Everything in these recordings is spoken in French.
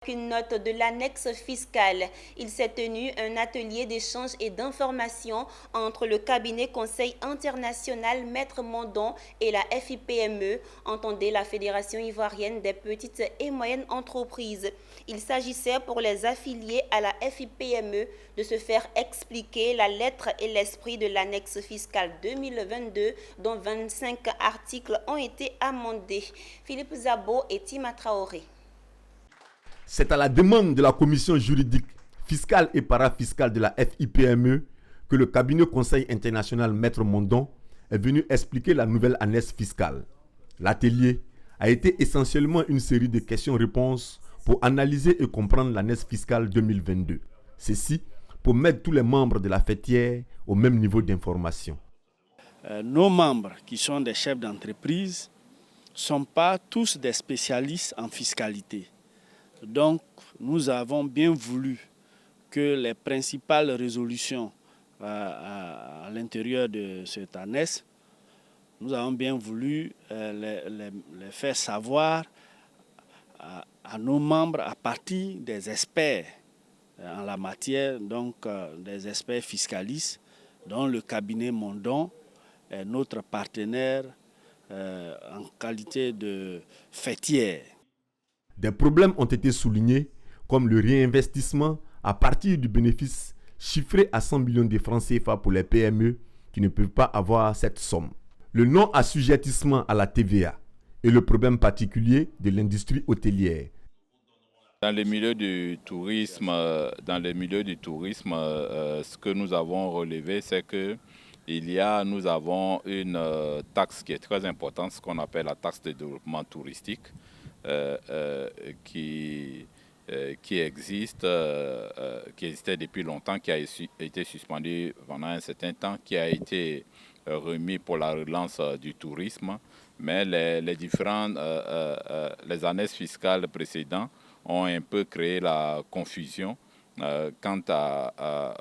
Une note de l'annexe fiscale. Il s'est tenu un atelier d'échange et d'information entre le cabinet Conseil international Maître Mondon et la FIPME, entendez la Fédération ivoirienne des petites et moyennes entreprises. Il s'agissait pour les affiliés à la FIPME de se faire expliquer la lettre et l'esprit de l'annexe fiscale 2022 dont 25 articles ont été amendés. Philippe Zabo et Tima Traoré. C'est à la demande de la commission juridique, fiscale et parafiscale de la FIPME que le cabinet Conseil international Maître Mondon est venu expliquer la nouvelle annexe fiscale. L'atelier a été essentiellement une série de questions-réponses pour analyser et comprendre l'annexe fiscale 2022. Ceci pour mettre tous les membres de la fêtière au même niveau d'information. Nos membres qui sont des chefs d'entreprise ne sont pas tous des spécialistes en fiscalité. Donc, nous avons bien voulu que les principales résolutions à l'intérieur de cette annexe, nous avons bien voulu les faire savoir à nos membres à partir des experts en la matière, donc des experts fiscalistes, dont le cabinet Mondon est notre partenaire en qualité de fêtière. Des problèmes ont été soulignés, comme le réinvestissement à partir du bénéfice chiffré à 100 millions de francs CFA pour les PME qui ne peuvent pas avoir cette somme. Le non-assujettissement à la TVA et le problème particulier de l'industrie hôtelière. Dans les milieux du tourisme, ce que nous avons relevé, c'est que nous avons une taxe qui est très importante, ce qu'on appelle la taxe de développement touristique. Qui existait depuis longtemps, qui a été suspendu pendant un certain temps, qui a été remis pour la relance du tourisme. Mais les annexes fiscales précédentes ont un peu créé la confusion quant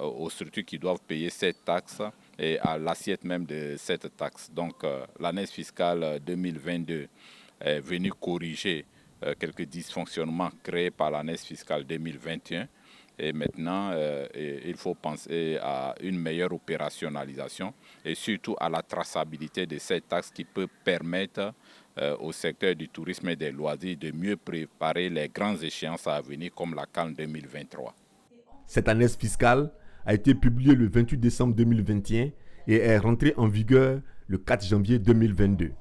aux structures qui doivent payer cette taxe et à l'assiette même de cette taxe. Donc l'annexe fiscale 2022 est venu corriger quelques dysfonctionnements créés par l'annexe fiscale 2021. Et maintenant, il faut penser à une meilleure opérationnalisation et surtout à la traçabilité de cette taxe qui peut permettre au secteur du tourisme et des loisirs de mieux préparer les grandes échéances à venir comme la CAN 2023. Cette annexe fiscale a été publiée le 28 décembre 2021 et est rentrée en vigueur le 4 janvier 2022.